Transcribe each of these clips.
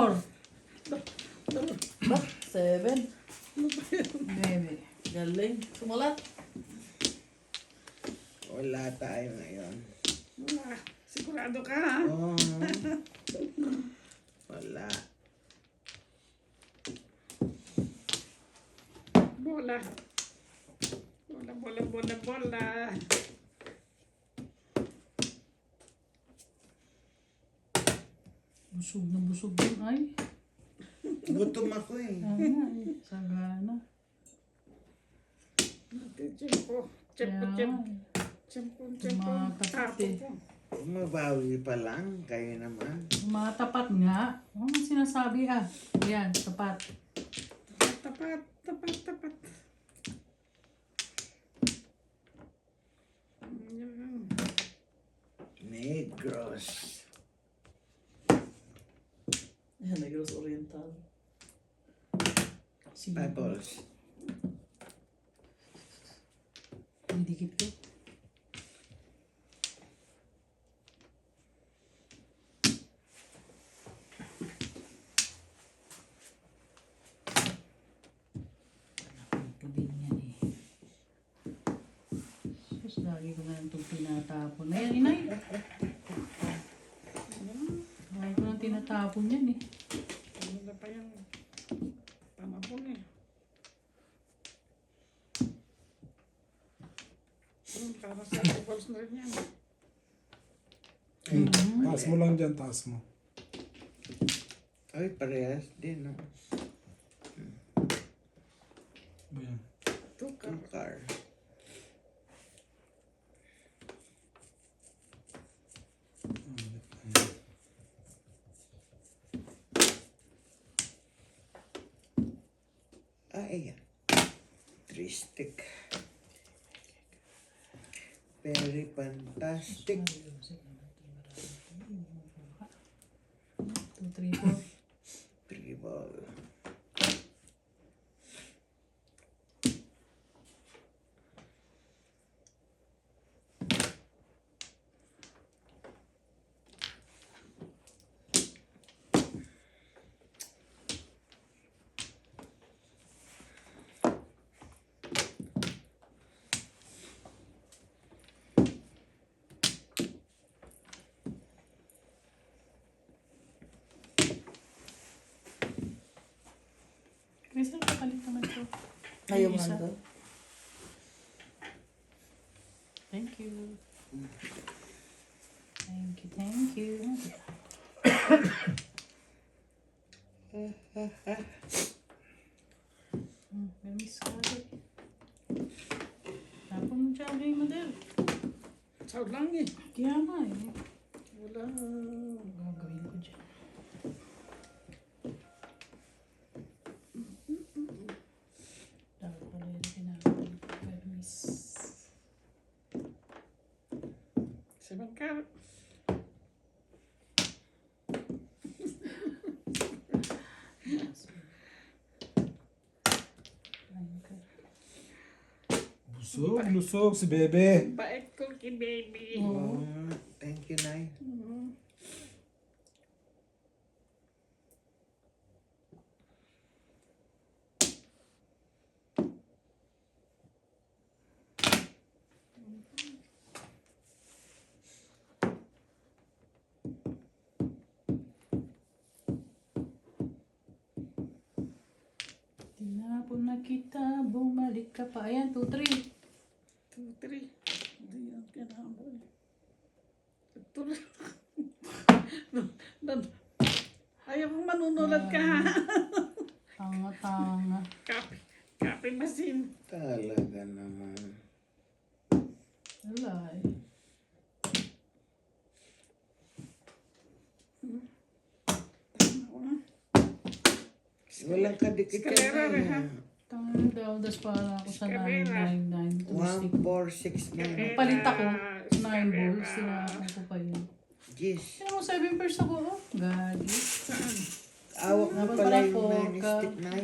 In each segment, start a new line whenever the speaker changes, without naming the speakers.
more. Ba? 7. Baby. Galing. Sumulat.
Wala tayo ngayon.
Wala. Sigurado ka, ha?
Oh. Wala.
Bola. Bola.
Busog na busog yun. Ay.
Gutom ako eh.
Sagana.
Tiyempo. Tapo ko.
Mabawi pa lang. Kayo naman.
Matapat nga. Ano sinasabi Yan, tapat.
Tapat. Ayan.
Negros.
Ayan, Negros Oriental.
Pebbles.
Didikit ko. Lagi ko na itong tinatapon. Ayan, inay. Lagi ko na tinatapon yan eh.
Ano na pa yung panapon eh. Para sa balls na rin yan.
Taas mo lang dyan, taas mo.
Ay, parehas din, no?
Ayan.
Tukar. Ayan. 3 stick. Very fantastic.
2, 3, 4.
3 ball.
Crystal, kapalit naman ito.
Ayaw
Isa.
nga daw.
Thank you. Thank you. Miss ka rin. Tapon mo siya kay model.
Sound lang eh.
Kaya nga eh.
Wala.
Gagawin ko dyan. Dapat pala yung pinapin ko. Pero miss.
7 carat.
Lusog si Bebe.
Bait ko kay baby.
Oh, thank you, Nay.
Tinapon na kita, bumalik ka pa. Ayan, 2, 3.
2, 3. Hindi yan kinahambol. 2, 3. Ayaw kong manunulat ka, ha?
Tanga-tanga.
Copy machine.
Talaga naman.
Wala eh.
Walang kadikit
Escalera rin, ha?
Tanga daw, das para ako sa 999.
1, 4, 6, 9.
Palit ako, 9 balls, tinakang ko pa yun.
Yes.
Kaya mo 7 pairs ako, oh. Gagi.
Awak mo
Dapat
pala
pala
yung 9
4 ka.
stick, Nay.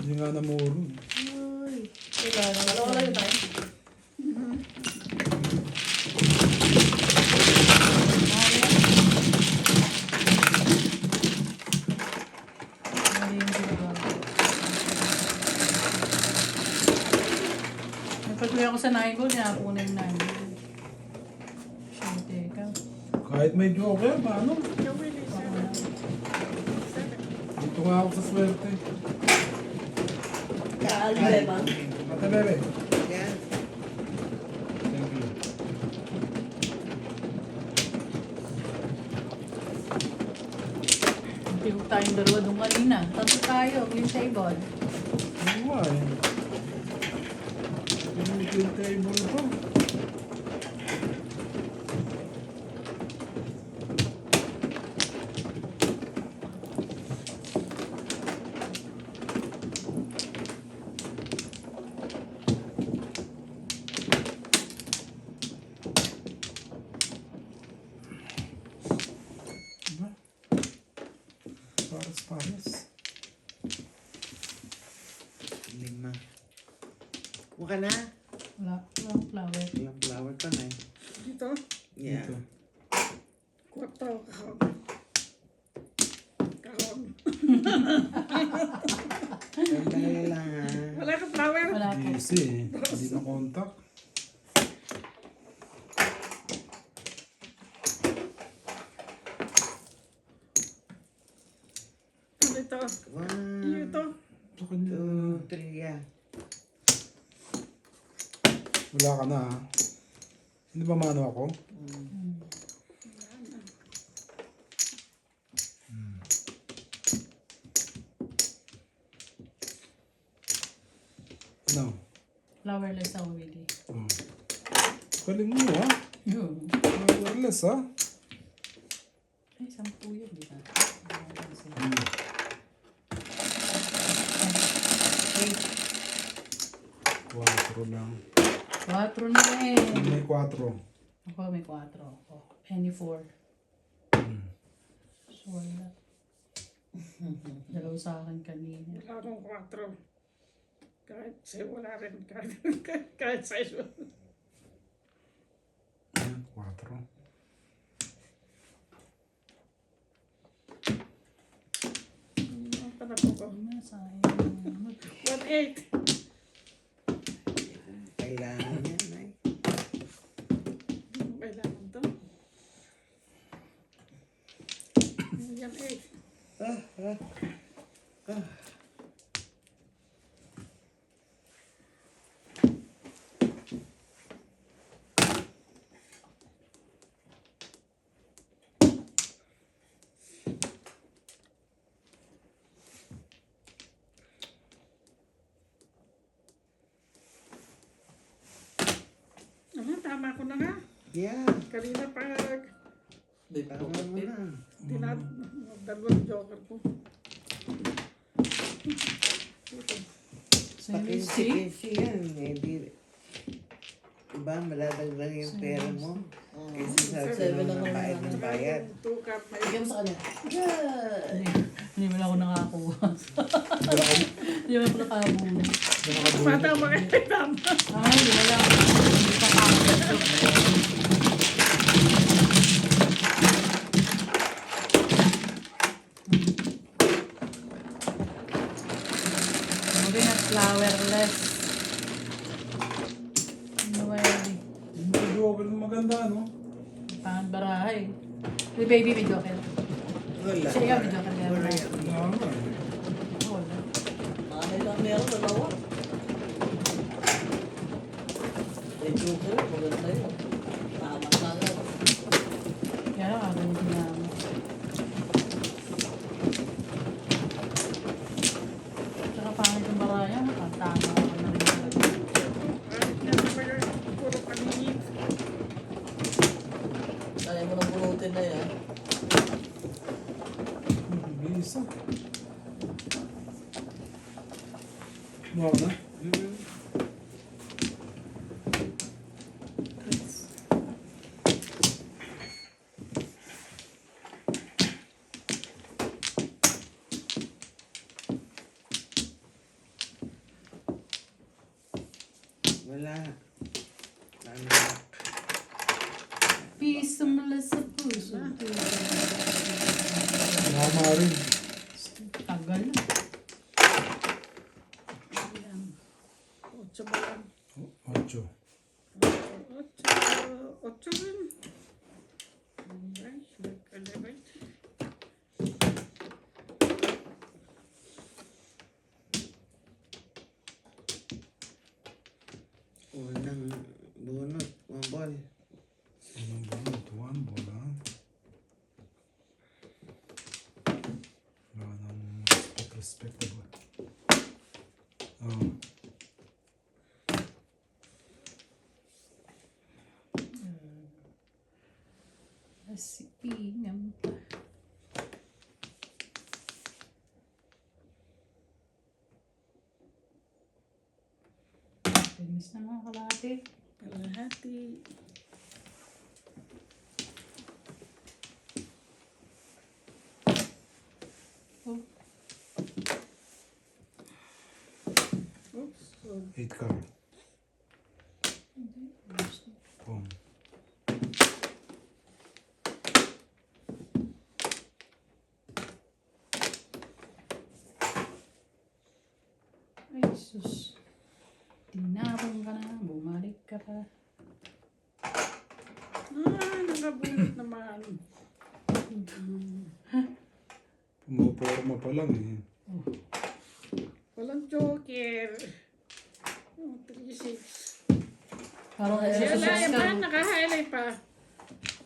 Hindi nga namuro.
Uy. Dalawa lang yung tayo. sa 9 ball, nakakuha na yung 9 ball. Siya, teka.
Kahit may joker, paano?
Ikaw, Willie, seven. Seven.
Dito nga ako sa swerte.
Ay,
Ate Bebe.
yan.
Thank you.
Hindi ko tayong dalawa doon kanina. Tatlo tayo, clean table.
Ano nga eh. Yung table to. Diba? Pares.
Lima. Kuha ka na.
Walang flower.
Walang flower pa na.
Dito.
Yeah.
Dito.
Kwarto. Kahon. Kahon.
Sandali lang ha.
Wala kang flower.
Wala po.
Easy eh. Hindi na contact.
Dito.
One,
Dito.
Ito kanya.
2, 3, yeah.
Wala ka na ha. Hindi ba mano ako? Ano?
Flowerless ako, Willie.
Oh. Galing mo ha.
Yun.
Wireless ha.
Ay, 10 yun, di ba?
Hmm. 4 lang.
4 na eh.
May 4.
Ako may 4. Oh, any 4.
Hmm.
So, wala. Dalaw sa akin kanina.
Wala akong kwarto. Kahit sa'yo wala rin. Kahit sa'yo.
Ayan, 4.
Ang panapo ko.
Ano, sayang.
1-8.
Kailangan yan ay.
Kailangan to. Yan 8. Tama ko na nga.
Yeah.
Kanina pa
Tama mo na.
dalawang joker ko.
So, yun,
Pakisi-kisi yan. Hindi. Diba, maladagdag yung pera mo. Kaysa sa
Seven
sunod
lang
na
naman.
bayad ng bayad.
2 cup na
Bigyan mo sa kanya. Yeah!
Hindi mo na ako nakakuha.
Wala ka.
Hindi mo ako nakabuno.
Wala ka buhay.
Pata mo kayo tama.
Ay, wala. Hindi pa kakagat. Sabi na flowerless. Ano ba yan?
May joker na maganda no?
Pangat barahay. May baby may joker.
Wala.
Siya yung joker niya.
Wala yan.
Wala nga eh.
Wala.
Nanay lang meron, dalawa. May joker, maganda yun. Tama na nga.
Kaya ako hindi naman. Tsaka pangit yung baraya. Tama ako na rin.
Kahit na naman yung puro paningin.
Kaya mo nang bunutin na yan.
May isa. Wala na?
Mm. Wala. Wala.
Peace mula sa puso.
Tama rin.
Tagal na.
Ayan. 8 ba lang?
8. Respectable. Oh.
Asingan pa. Miss na mga kalahati.
Kalahati.
Oh,
Oops. So,
8 card.
hindi. Ayos na.
Boom.
Ay, sus. Tinapon ka na. Bumalik ka pa.
nakabunot naman.
Pumuporma pa lang eh.
Walang joker. Oh, 3-6.
Parang
Ay,
kasi
Kaya
sa 6
lang
ka.
pa, naka-highlight pa.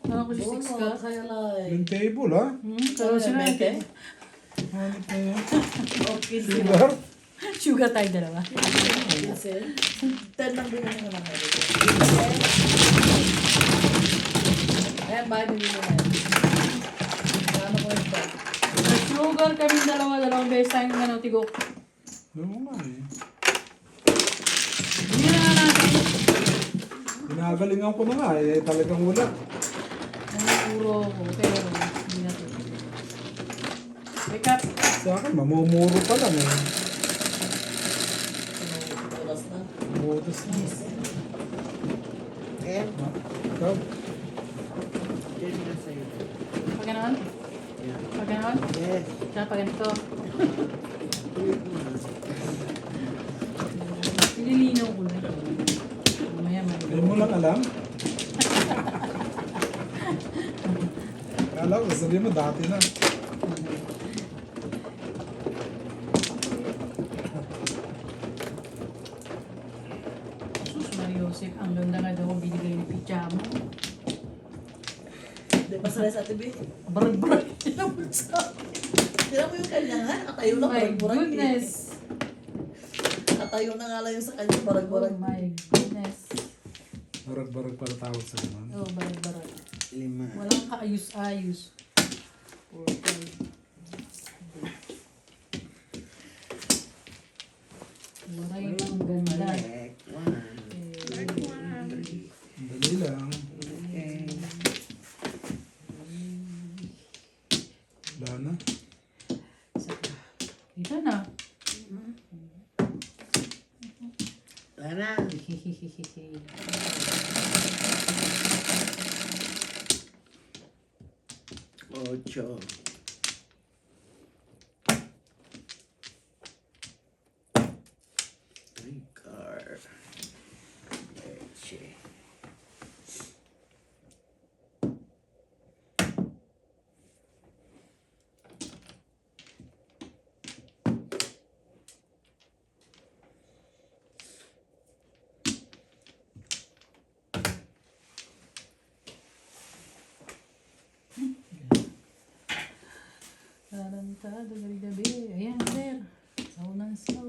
Parang kasi
Doon
6
mo,
ka.
kaya lang.
Yung table ha?
Pero sila
Bente?
Hanip na yan.
Okay,
Sugar?
Sugar tayo dalawa.
Kasi, 10 lang din yung naman. Ayan, bahay mo yun yan. Ano ko ito?
Sugar kami dalawang beses tayong ano, tigok.
Oo nga eh.
Hindi na natin.
Ginagalingan ko na nga eh. Talagang wala.
Nangyuro ko, pero hindi na to. Wake up.
Sa akin, mamumuro pa lang eh.
Oras na.
Butas na.
Eh,
Ikaw?
yun na sa'yo.
Pag ganon?
Yeah.
Pag ganon?
Yes.
Tsaka pag ganito.
Yun na.
Nililinaw ko na. Mamaya
Hindi mo lang alam? Kala ko, sabihin mo dati na.
Sus Mariosep, ang ganda nga daw binigay ni Pichamo.
Di ba sila sa TV?
Barag-barag naman sa akin.
Tira mo yung kanya nga. Katayo
Oh
lang,
my
barag-barag.
goodness.
Katayo na nga lang yung sa kanya,
Oh
barag-barag.
my goodness.
Barag-barag para tawag sa naman.
Oh, barag-barag.
5.
Walang kaayos-ayos. Waray ang ganda.
Correct. 1.
Like one.
Dali lang.
Okay.
Wala na.
Dito na.
Wala na. Ocho. Ricar. Leche.
Tarantado, gabi-gabi. Ayan, sir. Saw ng saw.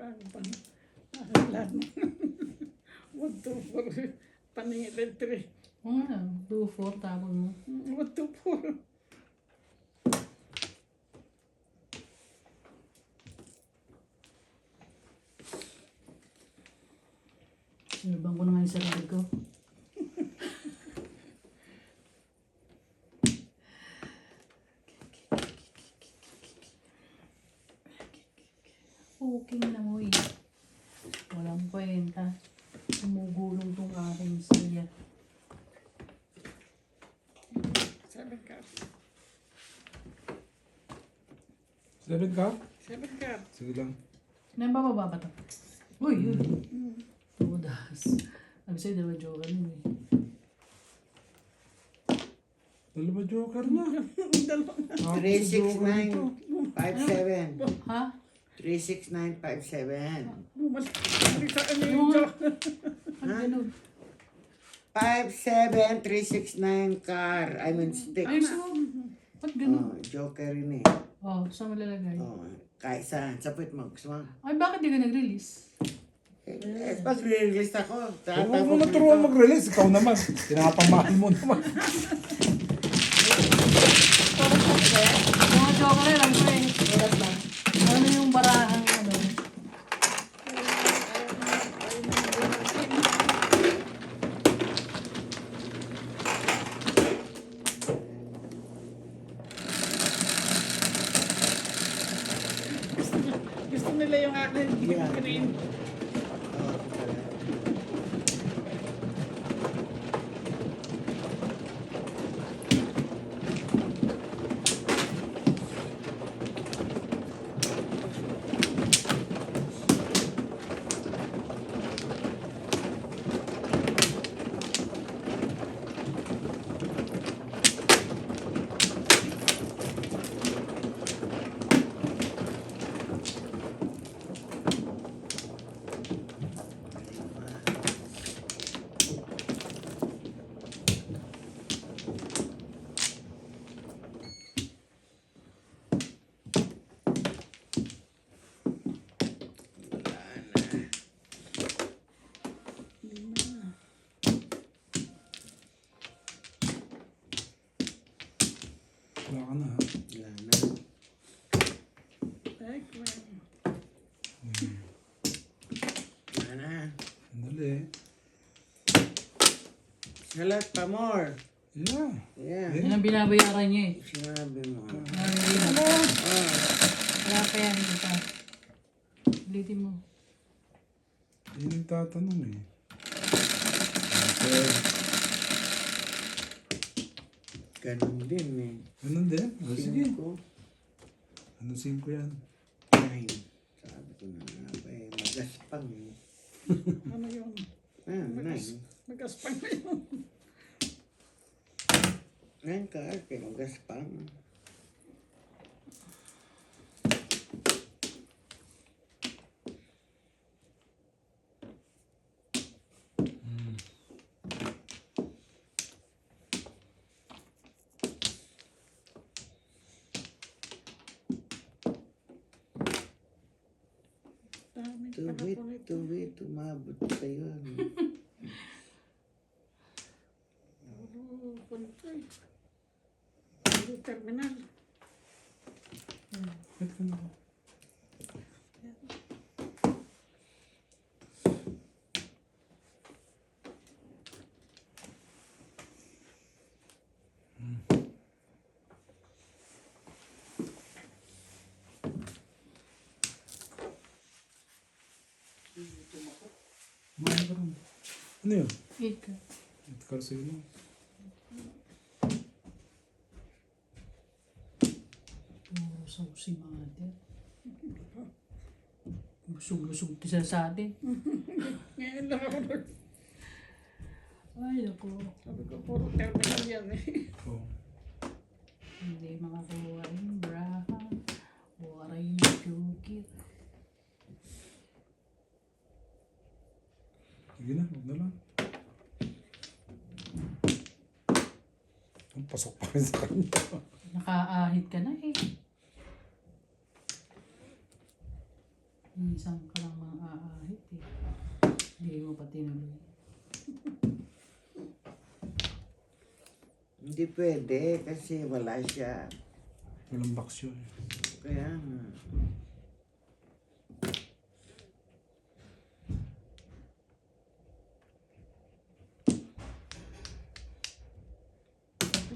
Ano pa? Lahat mo. 1, 2, 4. Paningin 3.
Oo nga, 2, 4, tapon mo.
1, 2, 4.
Sinubang ko na nga yung sarili ko. Okay na mo eh. Walang kwenta. Sumugulong tong aking siya.
7 cards.
7 ka?
7 cards.
Sige lang.
Nabababa ba ito? Uy, yun. Tudas. Sabi sa'yo, dalawa joker yun eh.
Dalawa joker na.
3, 6, 9, 5, 7.
Ha?
3, 6, 9, 5, 7.
Bumalik sa ano yung joke.
Ano ganun?
5, 7, 3, 6, 9 car. I mean stick.
Ayos mo. Ba't ganun?
Oh, joker yun eh.
Oh, saan mo lalagay?
Oh, kahit saan. Sapit mo. Gusto mo?
Ay, bakit di ka nag-release?
Pag release ako,
Huwag mo naturuan mag-release. Ikaw naman. Pinapamahal mo naman.
Mga joker lang ko eh. Ano yung barahang ano?
Gusto nila yung akin.
Yeah.
Green.
Oh,
Wala ka na ha.
wala na.
Ay, kwan.
Wala na.
Andali.
Salat pa more.
Yeah.
Yeah.
Yan ang binabayaran niya eh.
Sinabi mo.
Ah, wala pa yan. Ito. Ulitin mo.
Yun yung tatanong eh. Okay.
Ganun din eh.
Ganun din? O, sige.
5,
Ano 5 yan?
9. Sabi ko na nga ba eh. Magaspang eh.
Ano yun?
Ah, 9.
Magaspang na yun.
9 ka arte. Magaspang.
Dami
Tuwid, tuwid, umabot sa'yo.
Puro punto eh. Puro terminal.
Wait ka na. Kumain ka rin. Ano yun?
8 ka.
Ito ka sa'yo na.
Puro sausi mother. Busog-busog sila sa atin.
Ngayon lang ako nag...
Ay, ako.
Sabi ko, puro terminal yan eh.
Oo.
Hindi makakuha yung braha. Wala yung jukir.
Sige na, huwag na lang. Ang pasok pa rin sa kanya.
Nakaahit ka na eh. Isang ka lang Hindi mo pa tinuloy.
Hindi pwede kasi wala siya.
Walang box yun.
Kaya nga.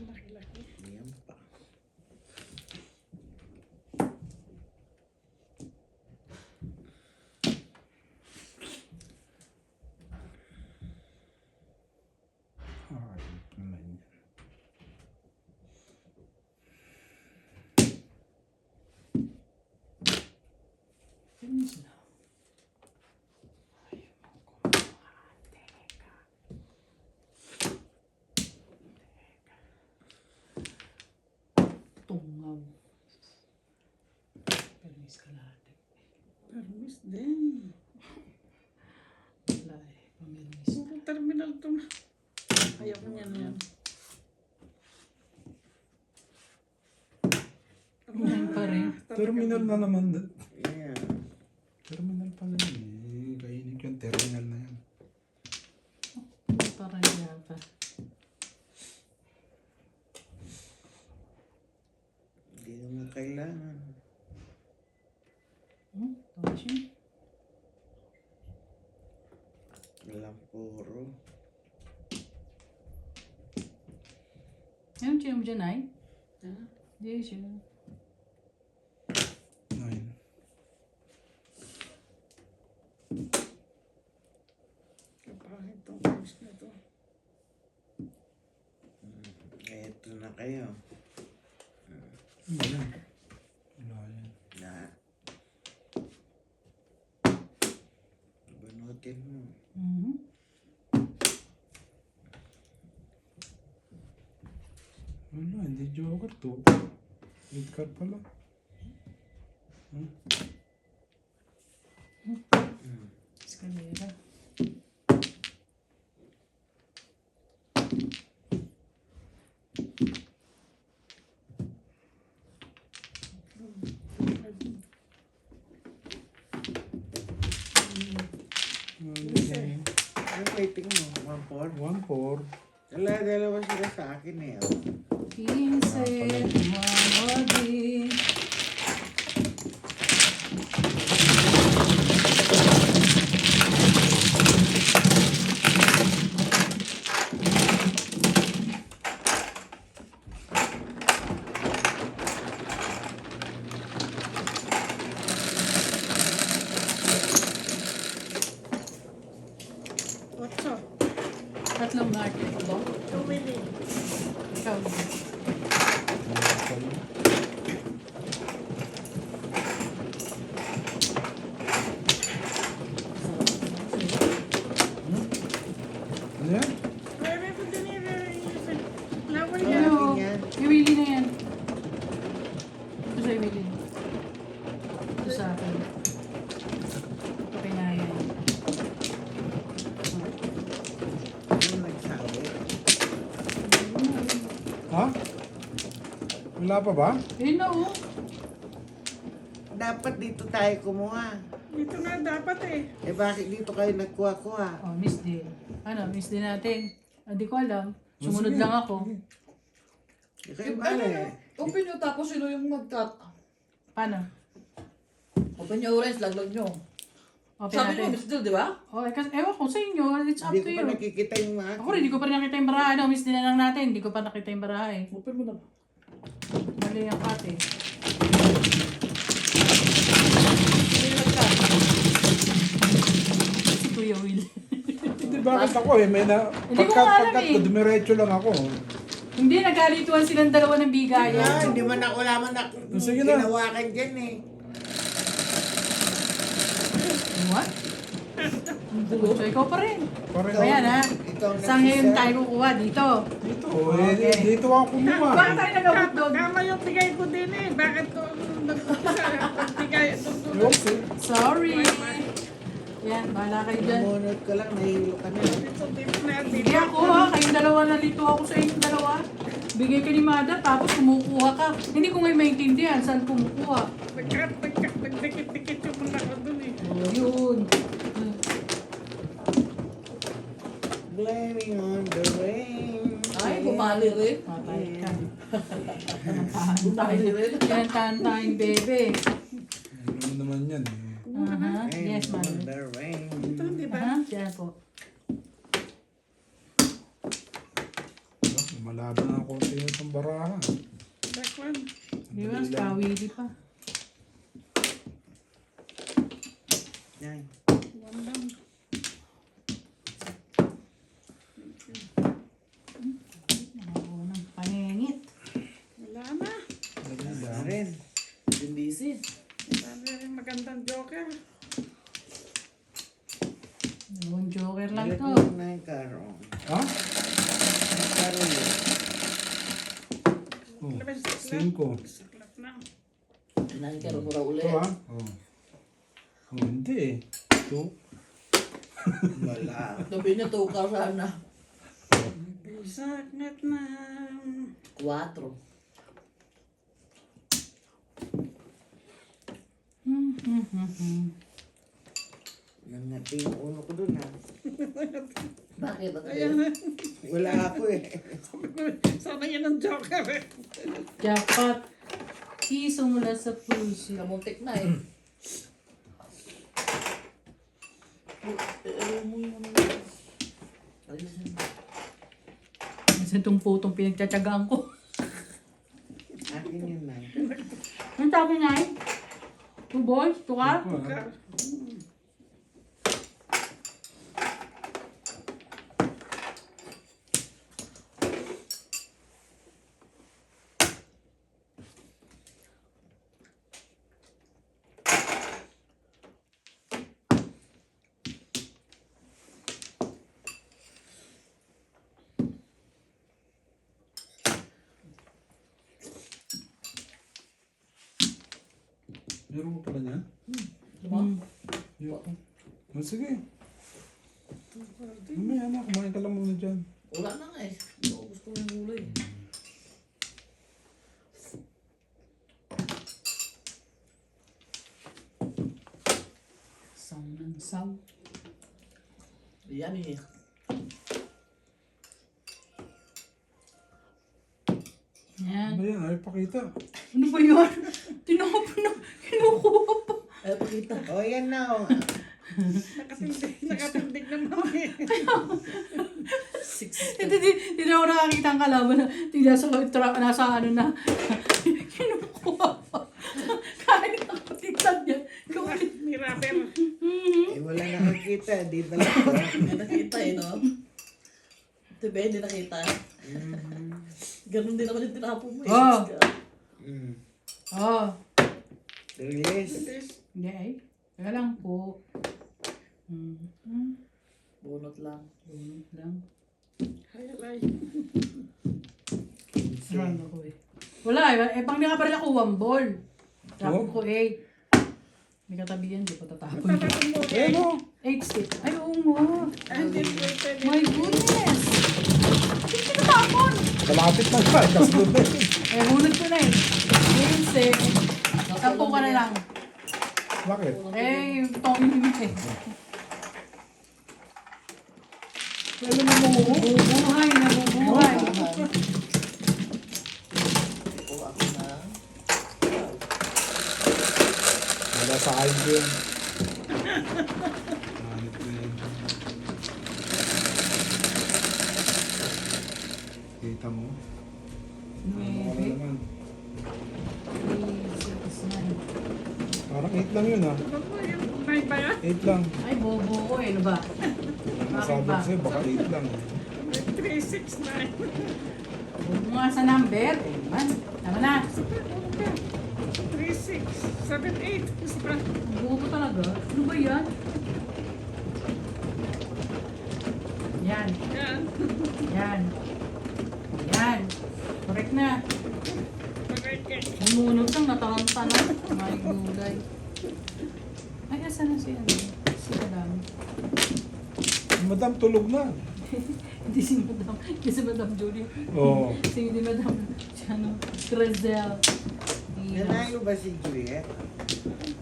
Laki-laki.
Yan pa.
Ay, naman yan.
Finish na. Tungaw. Permis ka natin.
Permis din.
Wala eh. Permis.
Puro terminal to. Ayaw ko niyan yan.
Ngayon pa rin.
Terminal na naman.
Yeah.
Terminal pala yun eh. Kainin ko yung terminal na yan.
Parang yata.
Hindi naman kailangan.
Tapos yun.
Walang puro.
Ayun, siya mo dyan ay?
Ha?
Hindi siya.
9.
Kapahit tong permis na to.
Eto na kayo.
Ano yan? Wala yan.
Na. Banutin mo.
Mhm.
Wala, hindi joker to. Red card pala.
Escalera.
Ano rating mo? 1-4?
1-4.
Dalawa sila sa akin eh. Oh.
15, Mamodi.
What's up?
Tatlong market ba?
Too many.
Ikaw.
Ano yan?
Where ko din yung flower
Ano?
yan.
Ano?
yan.
Iwili na yan. Ito sa iwili. Ito sa akin. Okay na yan.
Ano nagsabi?
Ha? Wala pa ba?
Ayun na oh.
Dapat dito tayo kumuha.
Dito nga dapat eh.
Eh bakit dito kayo nagkuha-kuha?
Oh, miss din. Ano, miss din natin. Hindi ko alam. Sumunod
Sige.
lang ako.
Kayo ba eh?
Open nyo tapos sino yung mag-cut?
Paano?
Open nyo orange, laglag nyo.
Open
Sabi nyo,
natin.
Miss Jill, di ba?
Oh, kasi ewan ko sa inyo. It's up
Hindi
to
ko
you.
pa nakikita yung mga...
Ako rin, hindi ko pa rin nakita yung baraha. Ano, miss din na lang natin. Hindi ko pa nakita yung baraha eh.
Open mo na.
Mali ang cut eh.
Sino yung nag-cut?
Si Kuya Will.
Hindi, bakit ako eh? May na...
Hindi ko nga alam
Pagkat
eh.
ko, dumiretso lang ako.
Hindi, nagkalituan silang dalawa ng bigayan.
Ah, hindi man ako laman na
Sige na.
kinawakan dyan eh.
What? So, ikaw pa rin.
Parang
Ayan ha.
Ikaw na
Saan ngayon
isa.
tayo kukuha? Dito.
Dito,
Okay.
eh, dito ako kumuha.
Bakit tayo nag-abot doon?
Tama yung bigay ko din eh. Bakit ko nag-umpisa? Pagbigay ito.
Okay.
Sorry. Yan, bahala kayo dyan.
Lumunod ka lang, nahihilo ka na.
Dito na
Hindi
dito.
ako ha. Kayong dalawa nalito ako sa inyong dalawa. Bigay ka ni Mada, tapos kumukuha ka. Hindi ko ngayon maintindihan saan kumukuha.
Nagdikit-dikit yung muna ko dun eh.
Oh, yun.
blaming on the rain.
Ay, bumali rin.
Patay ka.
Bumali rin.
Kinantahan tayong bebe.
Ano naman yan?
Aha.
Blame
Yes,
on
ma'am.
the rain.
Ito, di ba?
Aha, siya po.
Malaban na ako sa itong barahan.
Back one.
Di ba? Kawili pa.
Yan.
One down.
Ako ng pangingit.
Wala na.
Dali
Ano
lang.
rin.
Yung busy.
Wala na rin magandang joker.
Yung joker lang
Balik
to.
mo na yung karo.
Ha?
Karo yun.
Oh,
Labas,
5.
Saklat na.
Nangkaro mo raw ulit.
Ito ah? Oh. Oh, hindi eh. 2.
Wala.
Sabi niya, tukaw sana.
Saklat na.
4.
Nangati yung ulo ko dun ha.
Bakit?
Ayan na.
Wala ako eh.
Sana yan ang joker eh.
Jackpot. Piso mula sa puso.
Kamuntik na eh. Mo yung ano. Ayun.
Kasi itong putong pinagtsatsagaan ko.
Akin yun na.
Ano sabi niya eh? 2 boys? 2 ka?
Meron ko pala niyan?
Diba?
Yung. Oh, sige. Mamaya na, kumain ka lang muna dyan.
Wala na nga eh. Gusto ko yung gulay.
Saw ng saw.
Yan eh.
Yan.
Ano yan? Ayaw pakita.
Ano ba yun? Tinapon na. Kinukuha pa.
Ay, pakita.
O yan na o.
Nakatindig naman eh.
Hindi na ako nakakita ang kalaban na nasa ano na. Kinukuha pa. Kahit ako tignan niya.
Ni rapper.
Eh wala nakakita. Di ba lang ba?
Hindi nakita eh, no? Diba, hindi nakita. Ganun din ako yung tinapon mo eh.
Oh.
Mm.
Oh.
Release.
Hindi ay. Kaya lang po.
Bunot lang.
Bunot lang.
Hayalay.
Wrong ako eh. Wala eh. Pang nga pa rin ako 1 ball. Tapos ko 8. May katabi yan. Di pa tatapon.
Tatapon mo.
Eh, no.
8 stick. Ay, oo nga.
Hindi pwede.
My goodness. Hindi tinatapon.
Kalapit na ka. Kasunod na yun.
Eh, hunod ko na eh. 15. 10 ka na lang.
Bakit?
Eh, tong eh.
Kailan mo mo?
Bubuhay na bubuhay.
O ako na.
Wala sa akin ko yun. Hanip ko yun. Kita mo? Ano ka
Maybe.
naman?
3, 6, 9.
Parang 8 lang yun ah.
Ano po yung may ba yan?
8 lang.
Ay, bobo ko eh. Ano ba?
Nasabi ko sa'yo, baka 8 lang.
369.
Bobo nga sa number. Man, tama na.
3678. Isa.
Bobo talaga. Ano ba yan? Yan.
Yan.
Yan. Yan. Correct na.
Okay.
Bumunod lang, nataranta na. May gulay. Ay, asa na si ano? Si Madam.
Madam, tulog na.
Hindi si Madam. Hindi si Madam Julie.
Oo.
Si Madam, si ano, Cresel.
Nanalo ba si Juliet?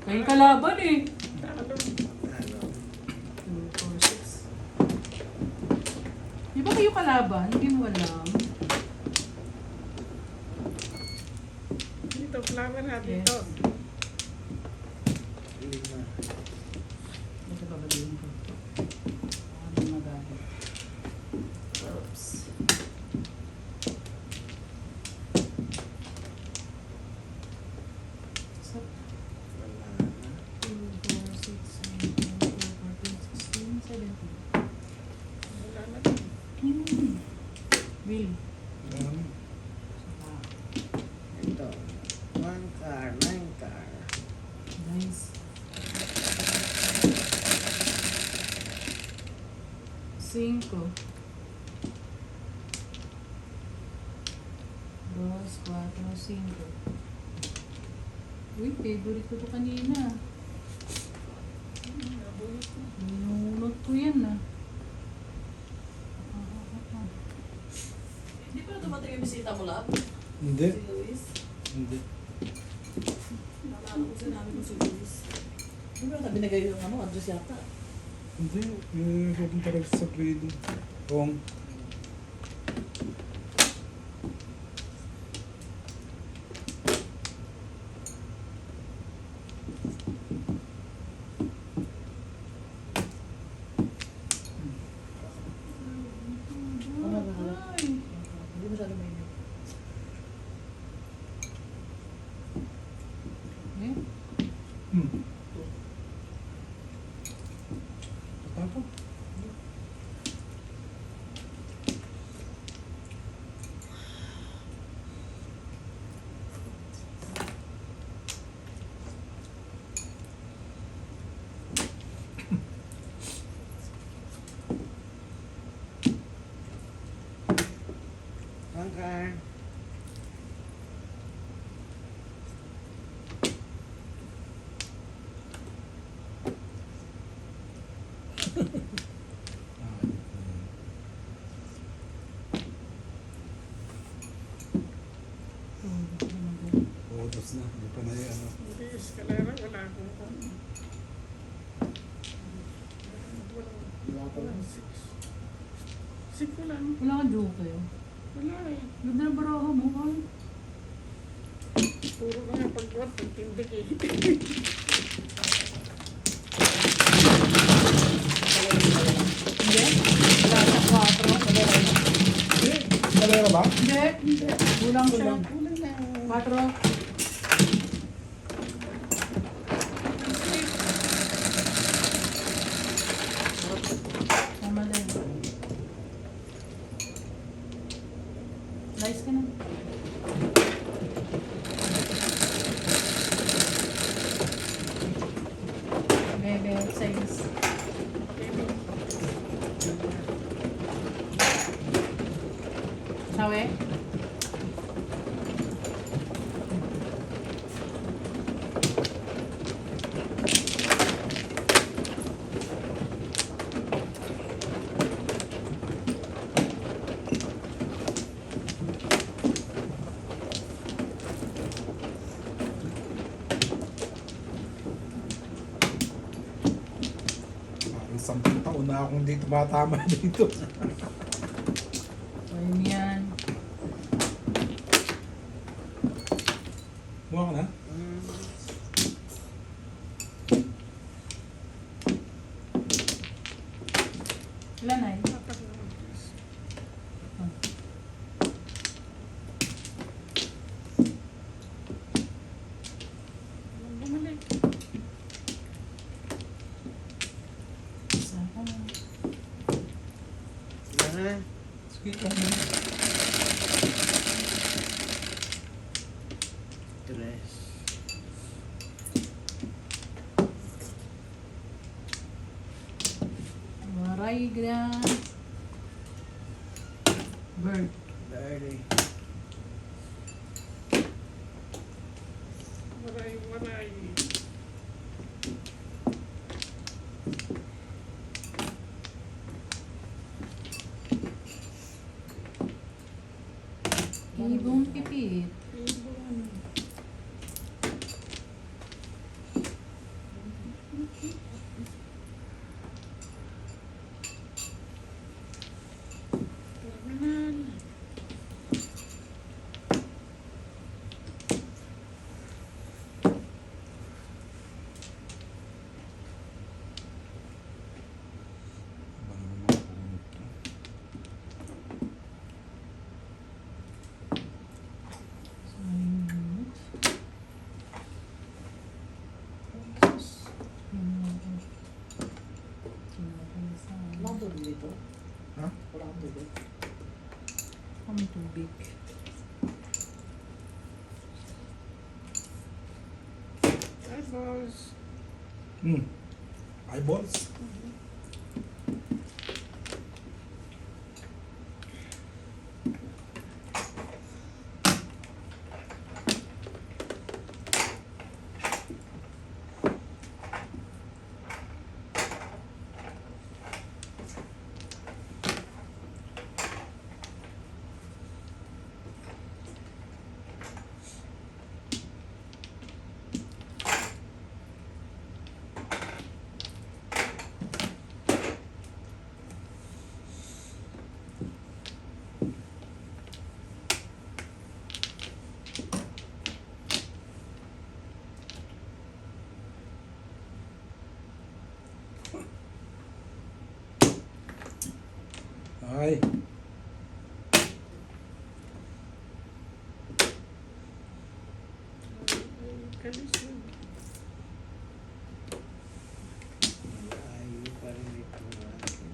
Kaya kalaban eh.
Talo.
Ano?
2, 4, 6. ba kayo kalaban? Hindi mo alam.
Dito, flower na
Yes.
dito.
5.
Ito babaliin ko. Ano magalit.
Oops.
So,
Wala na.
2, 4, 6, 7, 8, 9, 10, 11, 12, 13, 14, 15, 16, 17.
Wala na din.
Will.
Wala na.
Saka,
Ito. 1 car, 9 car.
guys. 5. 2, 4, 5. Uy, favorite ko to kanina. Ninunod ko yan ah.
Hindi pa na dumating yung bisita mo, Lab?
Hindi.
Si Luis?
Hindi.
Naalala ko sinabi ko si Luis. Hindi ba na binigay yung address yata?
Hindi. Pupunta rin sa Freedom. Kung
Ay.
Hindi masyado mainit.
Eh?
Tapos.
One car.
Otos na. Hindi pa na yung ano.
Hindi, eskalera, wala akong
Wala pa lang.
Sik ko lang.
Wala kang joke eh.
Wala eh.
Ganda na baraha mo. Ay.
Puro ka nga pagkuhan, pagtindig eh.
Hindi? Wala sa 4.
Kalera ba?
Hindi. Hindi. Kulang siya.
Kulang na.
4. Tama din. Nice ka na. Bebe, 6. Sawe?
Parang 10 taon na akong hindi tumatama dito.
Ayun yan.
Buha ka na?
Ilan ay?
Bumalik.
Isa.
Sila na.
Sige, kung
Tres.
Waray grand. Bird.
Dari.
Waray, waray.
Ibong pipit. Ang tubig.
Eyeballs.
Eyeballs? Ay.
Kalisod.
Ayaw pa rin ito natin.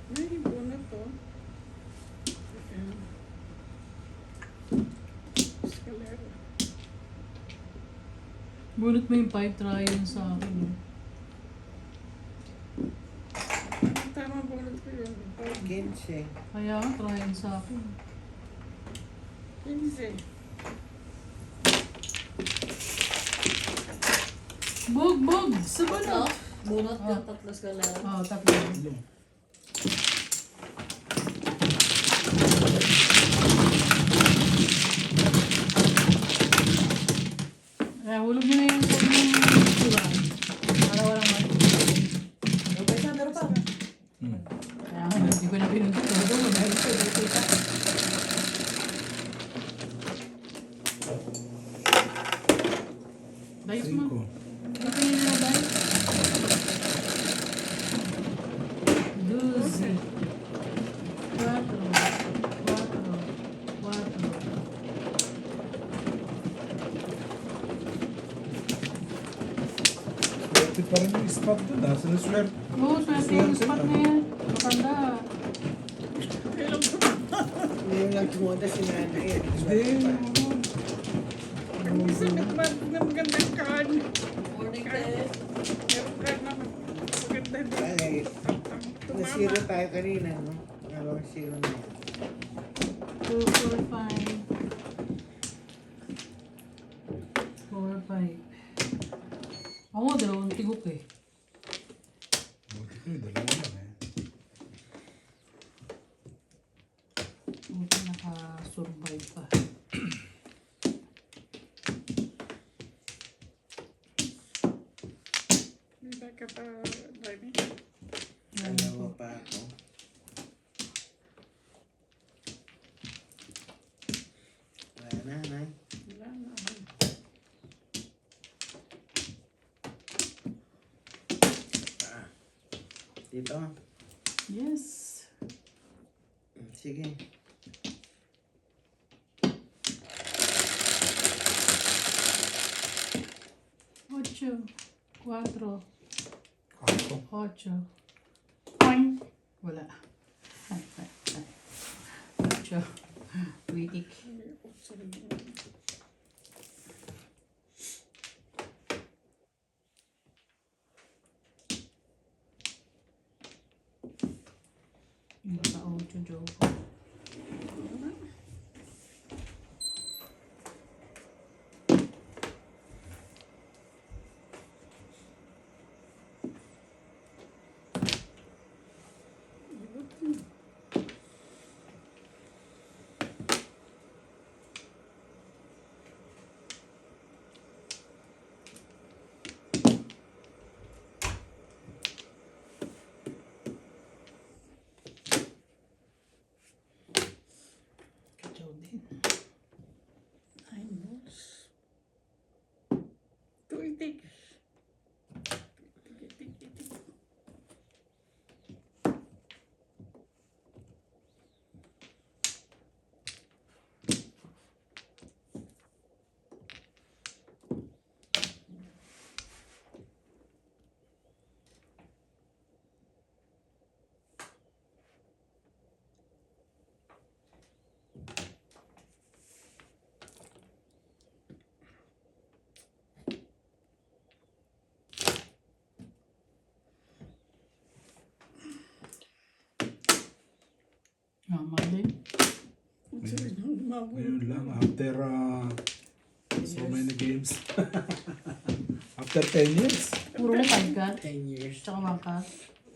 May ibo na to. Ayan. Escalera.
Bunot mo yung pipe, try yun sa akin. Eh.
Tama bunot ko yun.
15.
Kaya nga, try yun sa akin.
15.
Bug! Sa
Tatlo?
bunot!
Bunot ka, tatlo eskalera.
Oo, tatlo. Kaya hulog nyo na yung tubig ng tulang. Para walang matulog.
Okay, sa meron pa.
Kaya nga, hindi ko na pinunod ko. Dahil ko, dito ka. Dahil mo.
5.
Hindi ko nila dahil. 12. 4.
Swerte pa rin yung spot dun ah. Sinuswerte.
Oo, swerte yung spot na yan. Matanda.
Kailan ko
Ngayon lang tumunta si nanay.
Hindi.
ang isang nagmad na magandang card.
Morning, Tess.
Meron card na maganda din.
Ay,
Tumama.
nasiro tayo kanina, no? Pangalawang zero na yan.
2, 4, 5. 4, 5. Ako, dalawang tigok eh.
Buti ko yung dalawa lang eh.
Buti naka-survive pa.
Hindi ka pa driving.
Dalawa pa ako. Wala na, nay.
Wala na.
Dito.
Yes.
Sige.
Ocho. 4.
Ako.
8. Poing. Wala. 8. Witik. Baka 8 joke. Kajaw din.
Eyeballs. Tuitik.
Tama din.
Ngayon lang, after so many games. After 10 years.
Puro 5 ka.
10 years.
Tsaka 1 ka.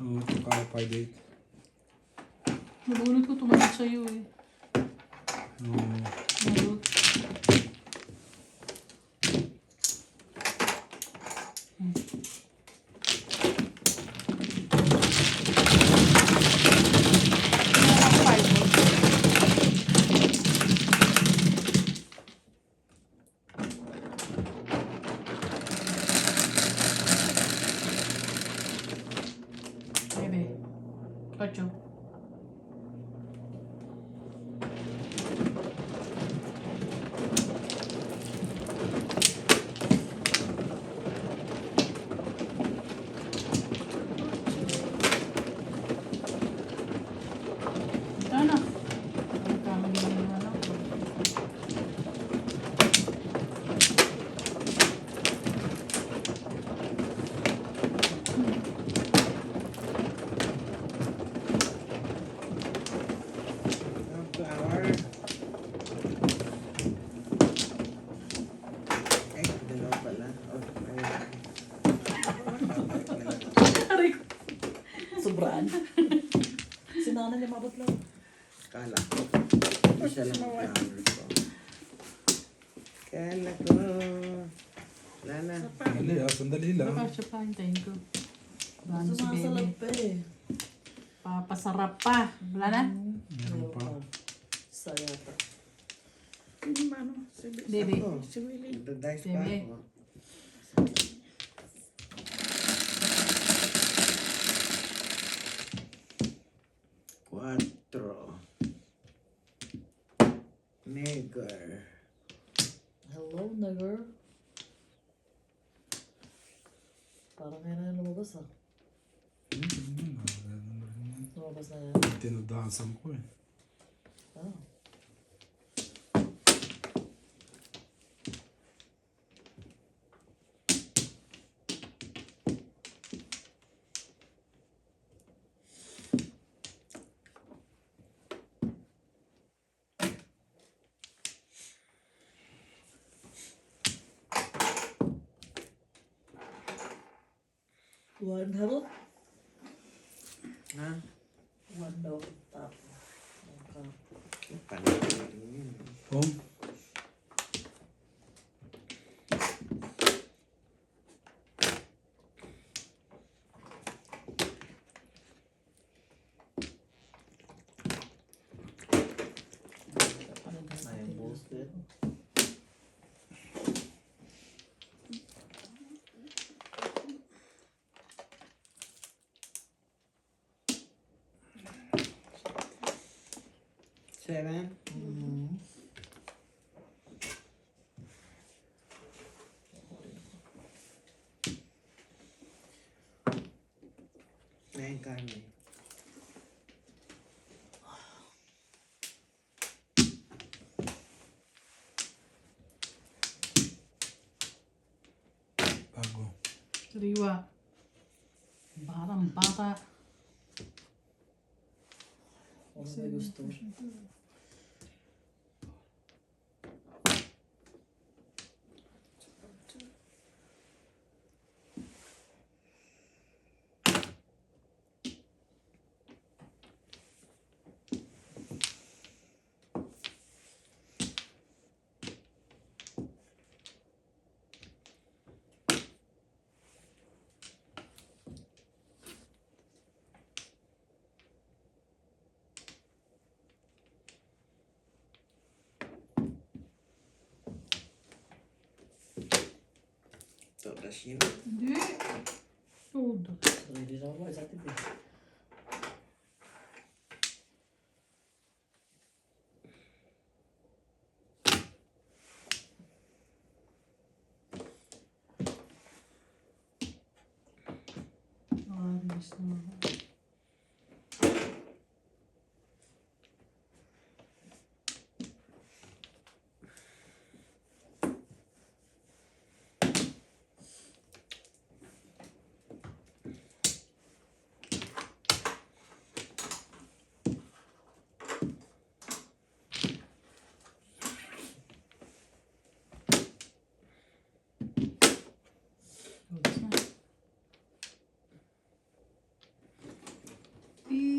Oo, kaka-5-8.
Nabunod ko tumanod sa'yo eh.
Oo.
Nalot. Bebe. Ocho. Ano? Nagkamali na yung ano.
Ang flower. Ay, dalawa pala. Oh, ayun.
Aray ko.
Sobraan. Si nanay niya mabot lang.
Kala ko. Isa lang ang flower ko. Kala ko. Wala na.
Sandali sandali lang.
Baka siya pa, hintayin ko. Wala na si
Sumasalap
Bebe.
pa eh.
Papasarap pa. Wala na?
Meron pa.
Saya pa.
Yung ano, si
Bebe.
Ako.
si Willie.
Nagda-dice pa
Bebe.
ako. Cuatro. Neger.
Hello, nigger. Parang ngayon na lumabas ah. Lumabas na yan.
Tinudasan ko eh.
Ah. One hello.
Ha?
One no. Tap. Okay.
Panalo yun.
Oh,
May boosted. Seven. Nine karne.
bago.
Sariwa. Batang bata.
Ano may gusto?
Todas yun.
Hindi. Todo.
Ready na ako sa TV.
Nakarinis na ako.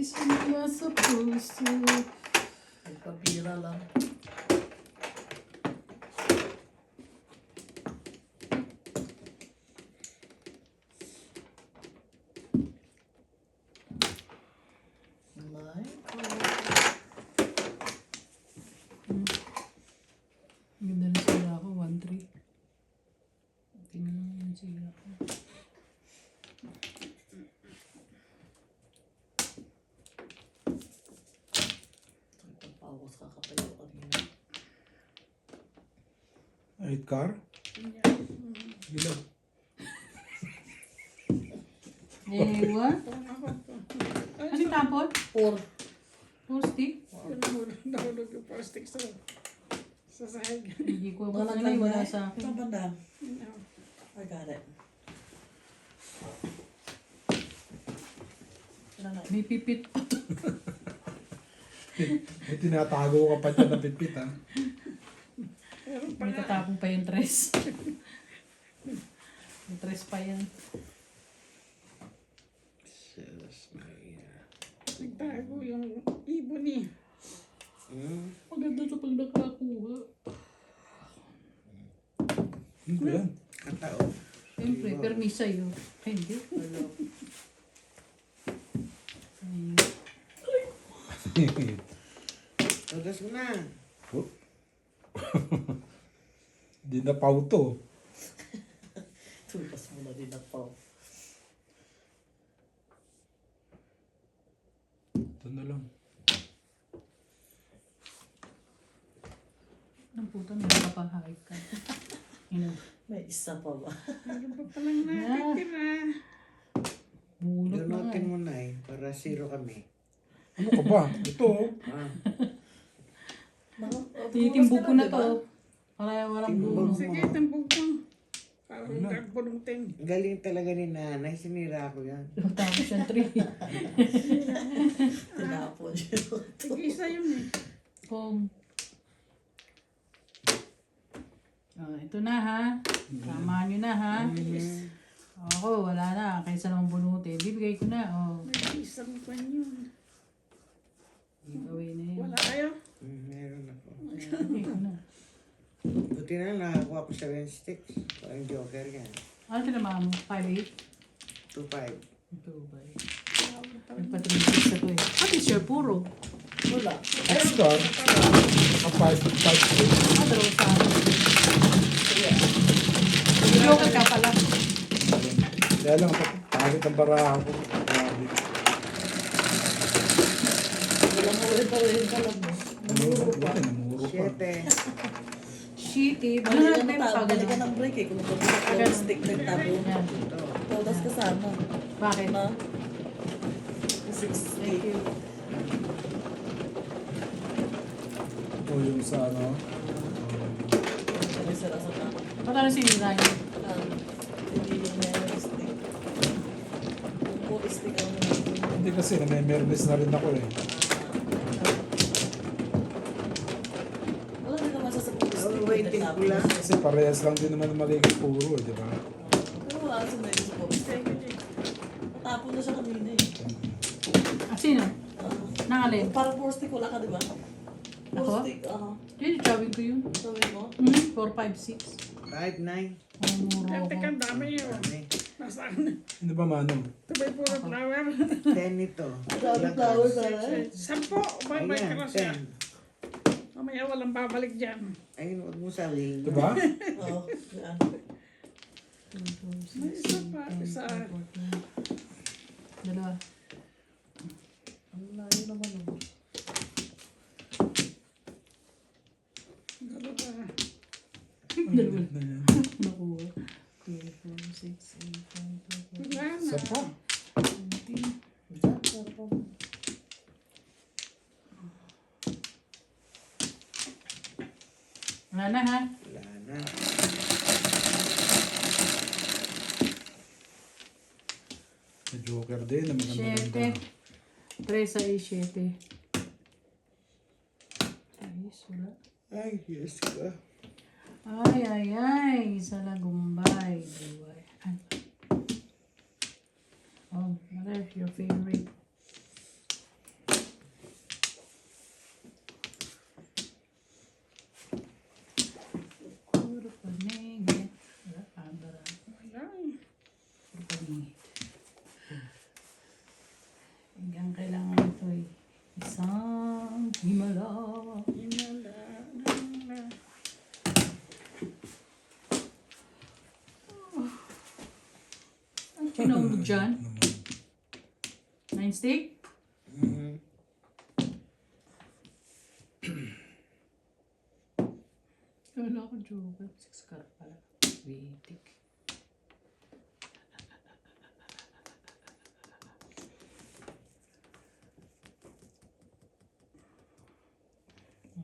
is not supposed to.
Nagpapira lang. May
Ganda na sila ako, 1-3. Tingnan mo yung sila ako.
papawas kakatayo kanina.
8 car? Gila.
Eh, what? Ano yung tapon?
4.
Full stick?
Nahulog yung plastic sa sahig.
Hindi ko
Wala
alam wala sa akin.
Saan banda?
No.
I got it. Wala na.
May pipit pa.
May tinatago ka pa dyan na pipit ha.
Meron pa
May
nga.
tatapong pa yung tres. May tres pa yan.
Sus Maria.
Nagtago yung ibon eh.
Maganda sa pag nakakuha.
Ano ba yan?
Katao.
Siyempre, permis sa'yo. Ay, hindi. Ay,
Tugas mo na.
Hindi na pauto.
Tulas mo na din ako.
Ito na lang.
ang puta, may nakapahayag ka.
May isa pa ba?
Meron pa palang natitira.
Bulot na nga.
Ganutin mo na eh, para zero kami.
Ano ka ba? Ito oh.
Ah,
Titimbog ko na to. Para walang
Timbog.
bulot.
Sige, tambog mo. Parang
Wala.
gagpunong ting.
galing talaga ni nanay, sinira ko yan.
Tapos yung 3.
Tinapon yun.
Tig-isa yun eh.
Kung... Oh, ito na ha. Tama nyo na ha. Ako, wala na. Kaysa naman bunutin. Bibigay ko na. Oh,
Nag-isang pan yun.
gawin na yun.
Wala kayo?
Meron ako.
Bibigay ko na.
Buti na nakakuha ko 7 sticks. Parang joker yan.
Ano tinama mo? 5-8?
2-5.
Ito ba eh. Nagpatrinis ako eh. What is your puro?
Wala.
X-Star. A 5
Ah, dalawa sa akin. Joker ka pala.
Kaya lang, pangit ang baraha ko. Grabe.
Wala mo rin pa rin alam mo.
Namuro pa. Namuro pa.
7.
Shitty. Ano
Balik
na
ka
tayo
ng tabo. Balik ka
pagano?
ng break eh. Kung magpapalak ka ng stick ng tabo.
Yan.
Ito.
Todas kasama.
Bakit?
Na?
Thank
60.
you.
Ito yung sa ano.
May sara sa tabo.
Patalo si Ryan.
Hindi yung meron stick. Kung puro stick ang
Hindi kasi name-mermis na rin ako eh.
wala rin naman sa puro stick.
Oh, waiting ko lang.
Kasi parehas lang din naman magiging puro eh, di ba?
Pero wala sa meron sa puro stick. Tapon na siya kanina eh.
Ah, sino? Nangalin?
Parang puro stick wala ka, di ba?
Ako?
Puro stick,
Yun, sabi ko yun.
Sabi mo?
4, 5, 6.
5, 9.
Ang muro
Kaya
ko.
teka, ang dami yun.
Dami.
Nasaan?
Hindi ba Manong?
Tubay puro flower.
10 ito.
Dami flower na eh.
10. May may
Ayan,
cross yan.
10.
Mamaya walang babalik dyan.
Ayun, huwag mo sabihin.
Di ba?
Oo, yan.
May isa pa. Isa.
Dalawa.
Ang layo naman oh.
Dalawa.
Dalawa.
Na yan.
Nakuha. 2, 4, 6, 8, 9, 10, 11.
Wala na.
Isa pa.
Wala na ha?
Wala na.
May Joker din na maganda.
7. 3 sa 7. Ayos, wala.
Ay, yes ka.
Ay. Sa Lagumbay. Buhay. Oh, what is your favorite? Sino mo dyan?
Naman.
9 stick?
Mhm.
Wala ko joker. 6 karat pala. Bitik.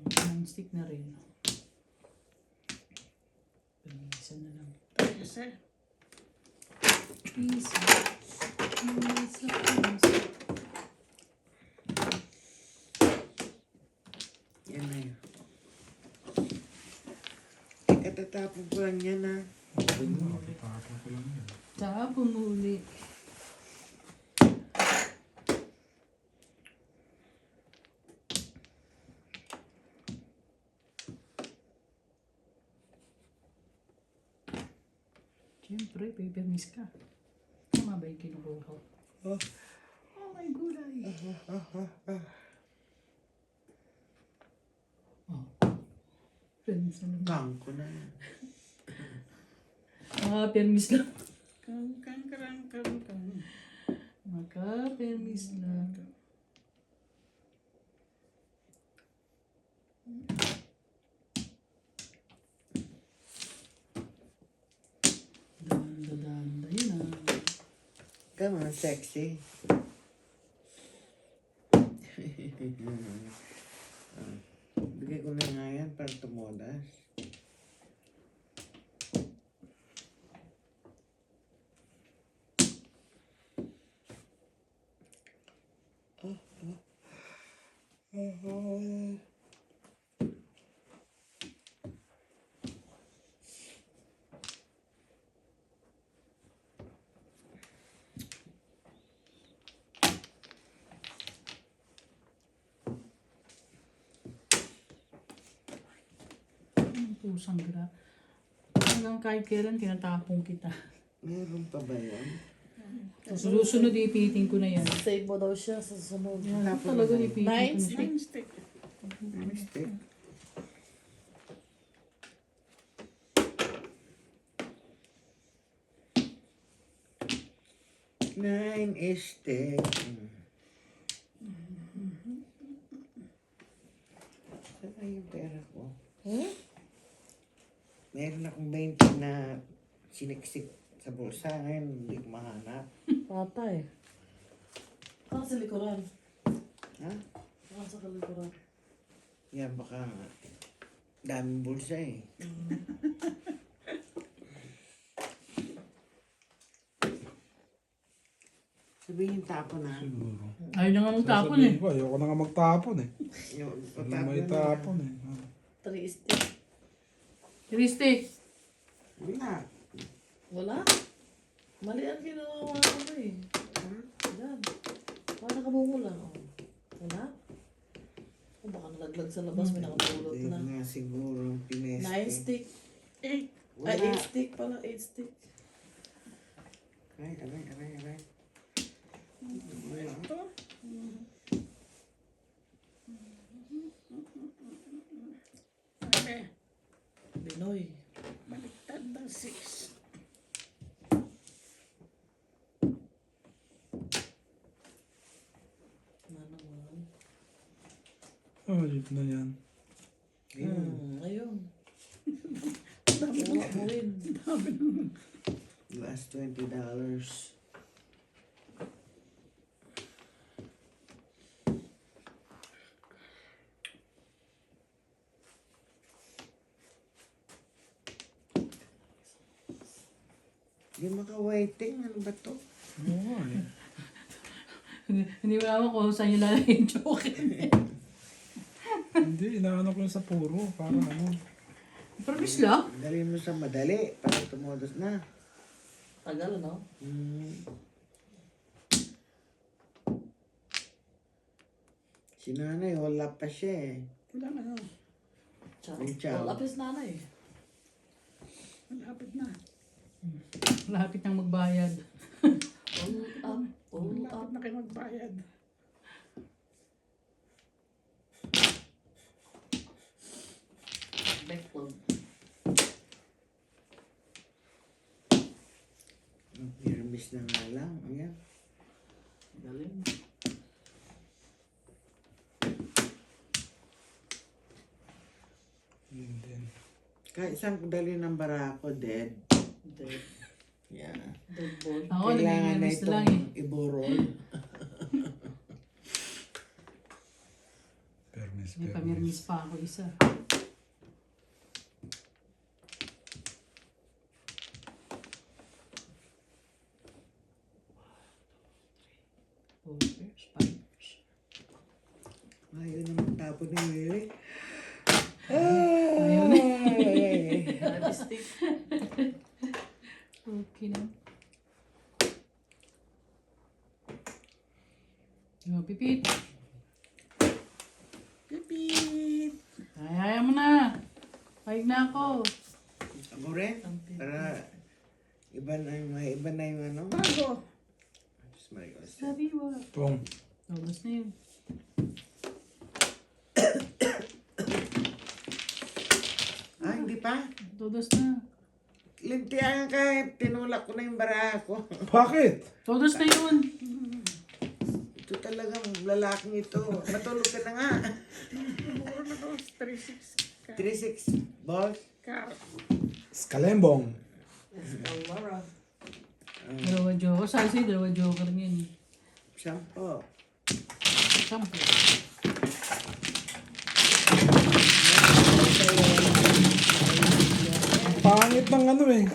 9 stick na rin. Isa na lang.
Isa.
Isa.
Yan na yun. Katatapon ko lang yan ha.
Okay na, kapapapon ko lang yan.
Tsaka pumuli. Siyempre, paper miss ka. Tama ba yung kinukuha ko?
Oh.
Oh my gulay. Oh. Friends, ano ba?
Kang ko na yan.
Permis lang.
Kang, kang, kang, kang, kang.
Permis lang. Danda, yun ah.
Come on, sexy. Bigay ko na nga yan para tumodas.
Ang pusang gra. Hanggang kahit kailan tinatapong kita.
Meron pa ba yan?
So, susunod ipiting ko na yan.
Save mo daw siya sa sunod.
Yan, talaga ipiting ko na siya.
9 stick.
Mistake. Nine stick. Saan na yung pera ko? Meron akong 20 na siniksik sa bulsa. Ngayon, hindi ko mahanap.
Patay. Saan sa likuran?
Ha?
Saan sa likuran?
Yan, baka daming bulsa eh. Sabihin tapo na.
Siguro.
Ayaw na nga magtapon eh.
Sasabihin ko, ayoko na nga magtapon eh.
Yung
Huwag na may tapon eh. Ah.
3 stick.
Christy,
Wala.
Wala. Mali ang ginawa ko eh. Yan. Parang nakabungo lang. Oh. Wala. O baka nalaglag sa labas, may nakapulot
Hindi
na.
nga siguro ang
9
pineste.
stick.
8.
Wala.
Ay, 8 stick pala. 8 stick.
Aray.
Ito. Okay.
Binoy.
Baliktad ng 6.
Na naman.
Oh, jeep na yan.
Ayun. Wala mo rin.
Last $20. Hindi maka-waiting. Ano ba to?
Oo nga eh.
hindi mo alam kung saan yung lalagay yung joker.
Hindi, inaano ko yung sa puro. Para ano.
Permis lang?
Dali mo sa madali para tumodos na.
Tagal, no?
Si nanay, wala pa siya eh.
Walang ano.
Ciao.
May ciao.
Wala apis nanay.
Malapit na.
Malapit nang magbayad.
All up. All up.
Malapit na kayo magbayad.
Backlog.
Here, Bilis na nga lang. Ayan.
Galing.
Yun din.
Kahit saan dali ng barako, dead.
Dead.
Yeah.
Dead ball.
Ako,
Kailangan na
naging lang
itong
eh.
iburol.
Permis,
May
permis.
pamirmis pa ako isa. Fours, fivers.
Ayaw na magtapon ni Willie.
Ayaw na.
Statistic.
Okay na. Oh, pipit.
Pipit!
Ayaw mo na. Paig na ako.
Ako rin. Para iba na yung ano.
Bago.
Diyos Maricos.
Sabi mo.
Pong.
Tapos na yun.
Ah, hindi pa?
Todos na.
Lintian ka, tinulak ko na yung barako.
Bakit?
Todos na yun.
Ito talagang lalaking ito. Matulog ka na nga.
Muro na ko. 3-6.
3-6 balls.
Car.
Skalembong.
Escalera.
Dalawa joker. Sabi sa'yo, dalawa joker yun.
Sampo.
Sampo.
Ang pangit ng ano eh.